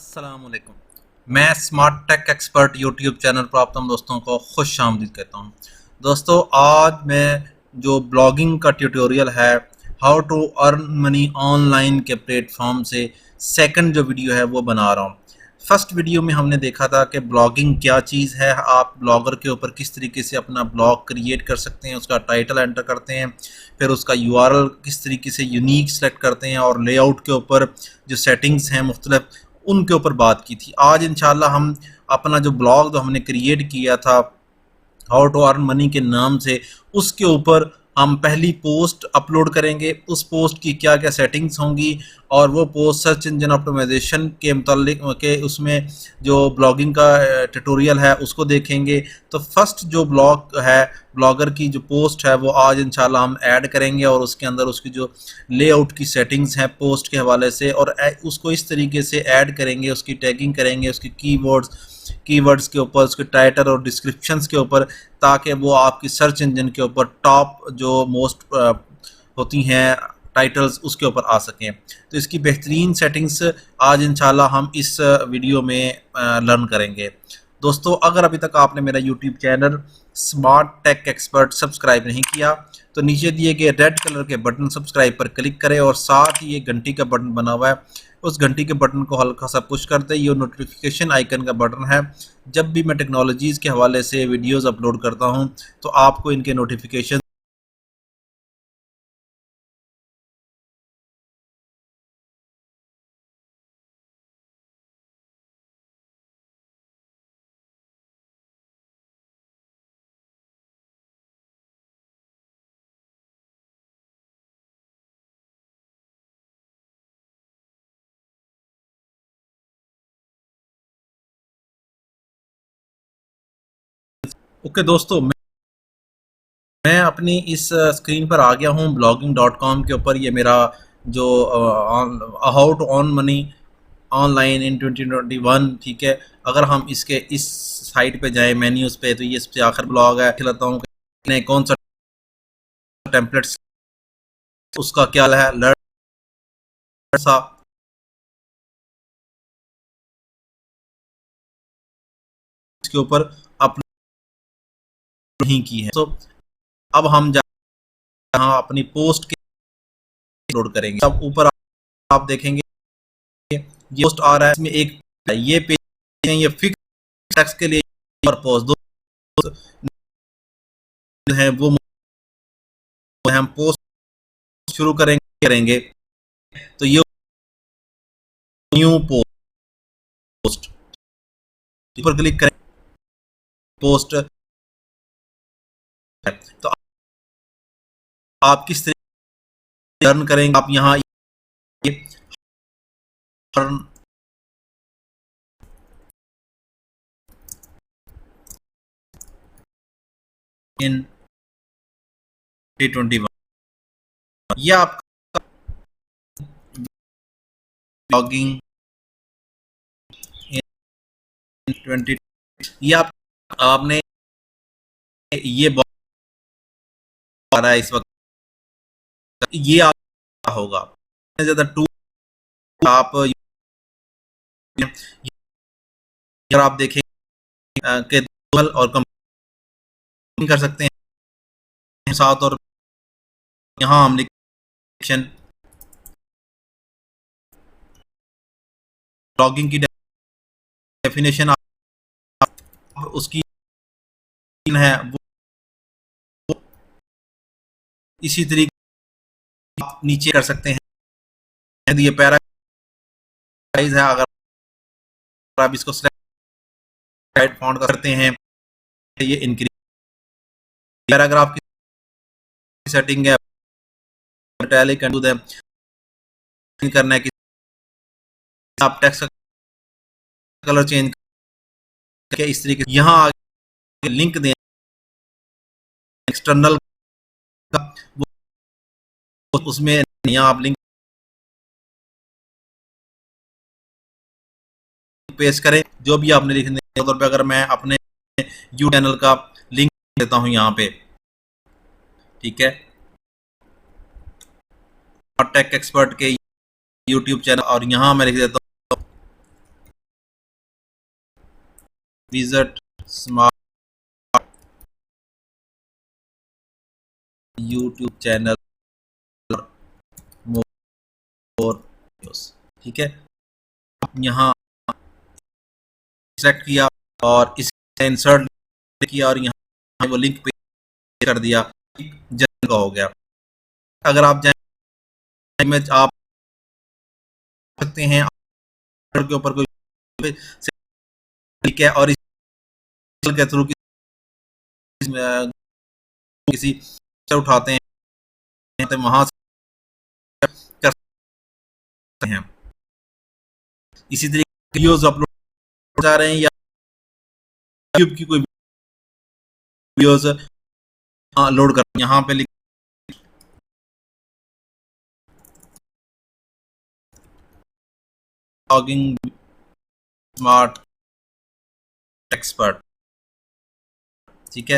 अस्सलामुअलैकुम। मैं smart tech expert YouTube channel पर आप तमाम दोस्तों को खुश आमदीद कहता हूँ। दोस्तों, आज मैं जो ब्लॉगिंग का ट्यूटोरियल है, how to earn money online के प्लेटफॉर्म से, सेकंड जो वीडियो है वो बना रहा हूँ। फर्स्ट वीडियो में हमने देखा था कि ब्लॉगिंग क्या चीज़ है, आप ब्लॉगर के ऊपर किस तरीके से अपना ब्लॉग क्रिएट कर सकते हैं, उसका टाइटल एंटर करते हैं, फिर उसका यूआरएल किस तरीके से यूनिक सेलेक्ट करते हैं, और लेआउट के ऊपर जो सेटिंग्स हैं मुख्तलिफ, उनके ऊपर बात की थी। आज इंशाल्लाह हम अपना जो ब्लॉग जो हमने क्रिएट किया था हाउ टू अर्न मनी के नाम से, उसके ऊपर हम पहली पोस्ट अपलोड करेंगे। उस पोस्ट की क्या क्या सेटिंग्स होंगी, और वो पोस्ट सर्च इंजन ऑप्टिमाइजेशन के मुतालिक के उसमें जो ब्लॉगिंग का ट्यूटोरियल है उसको देखेंगे। तो फर्स्ट जो ब्लॉग है, ब्लॉगर की जो पोस्ट है, वो आज इंशाल्लाह हम ऐड करेंगे, और उसके अंदर उसकी जो लेआउट की सेटिंग्स हैं पोस्ट के हवाले से, और उसको इस तरीके से ऐड करेंगे, उसकी टैगिंग करेंगे, उसकी कीवर्ड्स के ऊपर, उसके टाइटल और डिस्क्रिप्शंस के ऊपर, ताकि वो आपकी सर्च इंजन के ऊपर टॉप जो मोस्ट होती हैं टाइटल्स, उसके ऊपर आ सकें। तो इसकी बेहतरीन सेटिंग्स आज इंशाल्लाह हम इस वीडियो में लर्न करेंगे। दोस्तों, अगर अभी तक आपने मेरा YouTube channel smart tech expert subscribe नहीं किया, तो नीचे दिए गए रेड कलर के बटन सब्सक्राइब पर क्लिक करें, और साथ ही ये घंटी का बटन बना हुआ है, उस घंटी के बटन को हल्का सा पुश कर दें। ये नोटिफिकेशन आइकन का बटन है। जब भी मैं टेक्नोलॉजीज़ के हवाले से वीडियोस अपलोड करता हूँ, तो आपको इनके नोटिफिकेशन ओके दोस्तों, मैं अपनी इस स्क्रीन पर आ गया हूँ blogging.com के ऊपर। ये मेरा जो how to earn money online in 2021, ठीक है। अगर हम इसके इस साइट पे जाएं मेन्यूज़ पे, तो ये सबसे आखिर ब्लॉग है। खिलाता हूँ कि कौन सा टेम्पलेट्स, उसका क्या है, लर्न सा इसके ऊपर अपलोड नहीं की है। तो अब हम जहाँ अपनी पोस्ट के अपलोड करेंगे, अब ऊपर आप देखेंगे ये पोस्ट आ रहा है, इसमें एक ये पेज है, ये फिक्स टेक्स्ट के लिए और पोस्ट दो हैं, वो हम पोस्ट शुरू करेंगे। तो ये न्यू पोस्ट पर क्लिक करें, पोस्ट है। तो आप किस तरह अर्न करेंगे, आप यहाँ ये अर्न इन 2021, ये आपका ब्लॉगिंग इन 20, ये आपने ये आ रहा है इस वक्त, ये आप होगा ज्यादा टूल आप अगर आप देखें कि गूगल और कंपनी कर सकते हैं साथ, और यहाँ हम लिखें ब्लॉगिंग की डेफिनेशन, उसकी है वो इसी तरीके आप नीचे कर सकते हैं। ये पैराग्राइज है, अगर आप इसको स्लाइड फाउंड करते हैं, ये इंक्रीज पैराग्राफ की सेटिंग है, इटैलिक एंड करना है कि आप टेक्स्ट का कलर चेंज करके इस तरीके से यहाँ आगे लिंक दें एक्सटर्नल का, वो उसमें यहाँ आप लिंक पेस्ट करें, जो भी आपने लिखने के तौर पे। अगर मैं अपने यू चैनल का लिंक देता हूँ यहाँ पे, ठीक है, टेक एक्सपर्ट के यूट्यूब चैनल, और यहाँ मैं लिख देता हूँ visit smart YouTube channel more videos. ठीक है, यहाँ सेलेक्ट किया और इसे इंसर्ट किया और यहाँ वो लिंक पे कर दिया, जनरल का हो गया। अगर आप इमेज आप सकते हैं के ऊपर कोई ठीक है, और इस के थ्रू किसी से उठाते हैं तो वहां से कर सकते हैं। इसी तरीके वीडियोस अपलोड जा रहे हैं या यूट्यूब की कोई वीडियोस लोड कर, यहाँ पे ब्लॉगिंग स्मार्ट एक्सपर्ट। ठीक है,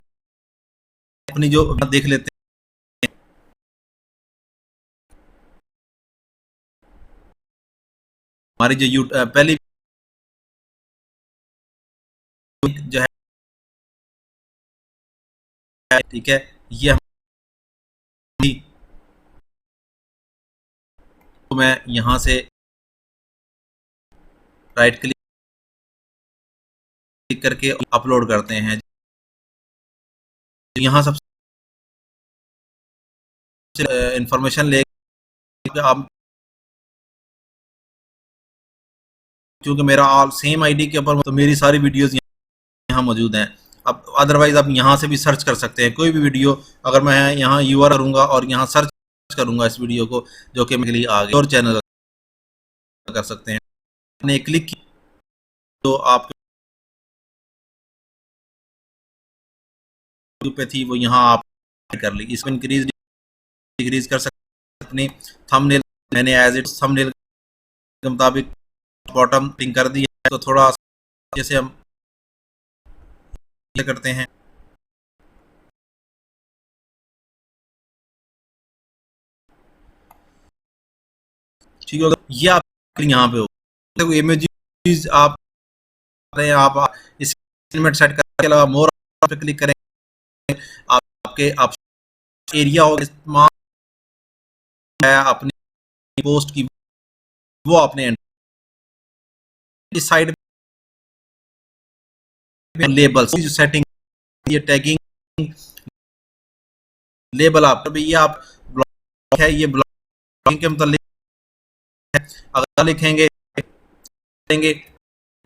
अपनी जो देख लेते हैं, हमारी जो पहली जो है, ठीक है, ये तो मैं यहाँ से राइट क्लिक करके अपलोड करते हैं। यहाँ सबसे इंफॉर्मेशन ले आप, क्योंकि मेरा ऑल सेम आईडी के ऊपर तो मेरी सारी वीडियोस यहाँ मौजूद हैं। अब अदरवाइज आप यहाँ से भी सर्च कर सकते हैं कोई भी वीडियो। अगर मैं यहाँ यूआरएल करूँगा और यहाँ सर्च करूँगा इस वीडियो को, जो कि मेरे लिए आ गई, और चैनल कर सकते हैं। मैंने क्लिक की तो आप पे थी वो यहाँ आप कर ली, इसको इंक्रीज डिक्रीज कर सकते। अपनी थंबनेल मैंने एज इट थंबनेल के मुताबिक बॉटम पिंग कर दी है, तो थोड़ा जैसे हम ये करते हैं, ठीक है, तो ये आप यहाँ पे हो, देखो इमेजेस आप इस एलिमेंट सेट करने के अलावा मोर पे क्लिक करें, आपके आप एरिया हो इस्तेमाल है अपनी पोस्ट की, वो आपने इस साइड में लेबल्स जो सेटिंग, ये टैगिंग लेबल आप भी, ये आप ब्लॉग है, ये ब्लॉगिंग के मतलब है। अगर लिखेंगे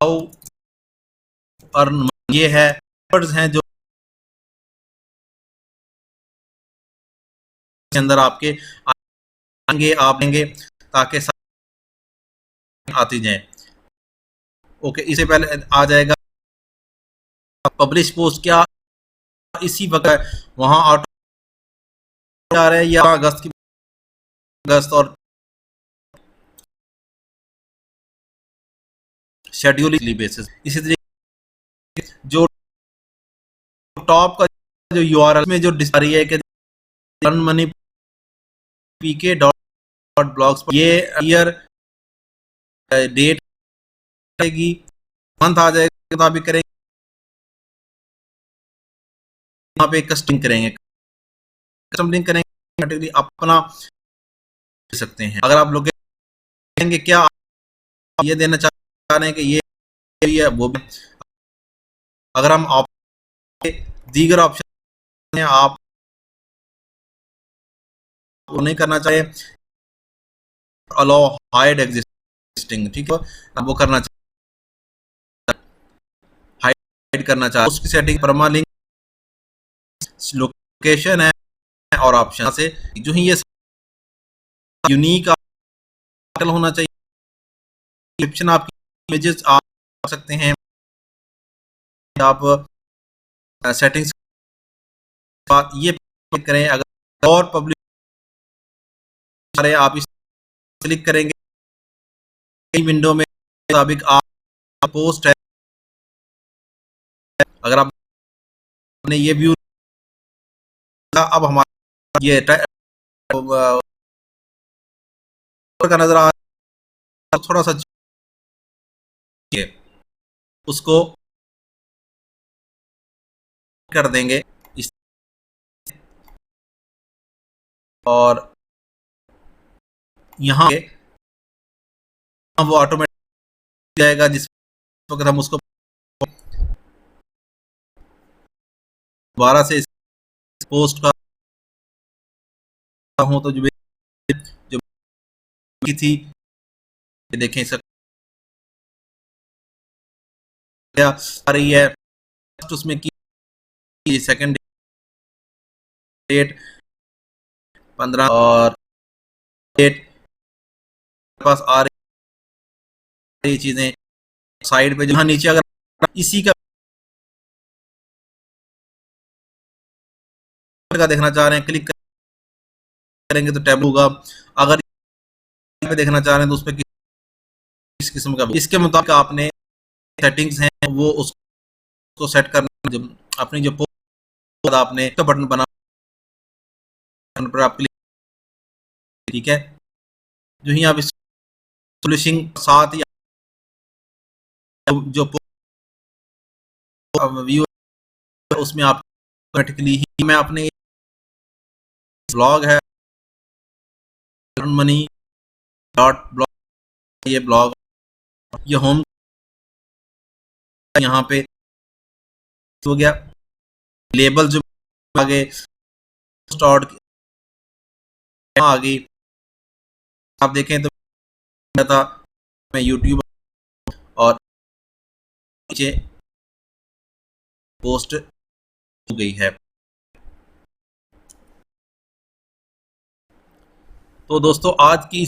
हाउ अर्न, ये है वर्ड्स हैं जो के अंदर आपके आएंगे, आप देंगे ताकि आती जाए। ओके, इससे पहले आ जाएगा पब्लिश पोस्ट, क्या इसी वक्त वहां ऑटो आ रहा है या अगस्त और शेड्यूल बेसिस। इसी तरीके जो टॉप का जो यूआरएल में जो रही है कि अर्न मनी पीके डॉट ब्लॉग्स, ये ईयर डेट आएगी, मंथ आ जाएगा, तो अभी करेंगे यहाँ पे कस्टम करेंगे, कस्टम लिंक करेंगे, कैटेगरी अपना दे सकते हैं। अगर आप लोग कहेंगे क्या आप ये देना चाह रहे हैं कि ये है वो भी, अगर हम दीगर ऑप्शन है आप वो नहीं करना चाहे, अलाउ हाइड एग्जिस्टिंग, ठीक है, वो करना चाहिए, हाइड करना चाहे उसकी सेटिंग, परमा लिंक, लोकेशन है और ऑप्शन से जो ही ये यूनिक होना चाहिए। डिस्क्रिप्शन आपकी इमेजेस आ सकते हैं, आप सेटिंग्स ये करें। अगर और पब्लिक आप इस क्लिक करेंगे विंडो में मुताबिक आप पोस्ट है, अगर आपने ये व्यू अब हमारा ये का नजर आ थोड़ा सा उसको कर देंगे इस, और यहाँ वो ऑटोमेटिक जाएगा जिस वक्त हम उसको दोबारा से इस पोस्ट का हूँ तो जो की थी, देखें इसका क्या आ रही है उसमें की सेकंड डेट 15 और डेट पास आ रही चीजें साइड पे जहाँ नीचे अगर इसी का देखना चाह रहे हैं क्लिक करेंगे तो टैब होगा। अगर पे देखना चाह रहे हैं तो उस पर किस किस्म का इसके मुताबिक आपने सेटिंग्स हैं वो उसको सेट करना। जब अपनी जो पोस्ट आपने तो बटन बना पर आप क्लिक, ठीक है, जो ही आप पब्लिशिंग साथ या जो व्यू उसमें आप ऑटोमेटिकली ही मैं अपने ब्लॉग है मनी डॉट ब्लॉग, ये ब्लॉग ये होम यहाँ पे हो गया। लेबल जो आगे स्टार्ट आ गई, आप देखें तो था मैं यूट्यूब और नीचे पोस्ट हो गई है। तो दोस्तों आज की